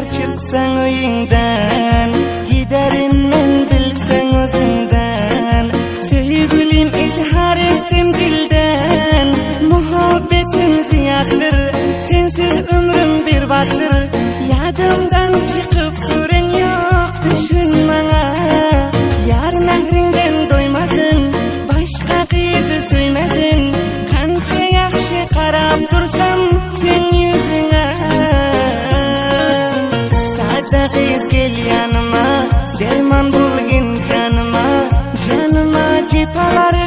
Eğer çıksan oyundan, giderim men bilsen özünden. Sevgilim izhar etsim dilden, muhabbetim ziyattır, sensiz ömrüm bir battır. Yadımdan çıkıp süren yok, düşün bana. Yar mehrinden doymasın, başka kızı söymesin. Kança yaxşı qarab dursam sen yüzüne. Sadaqız gel yanıma, derman bulgin canıma. Canıma cipalar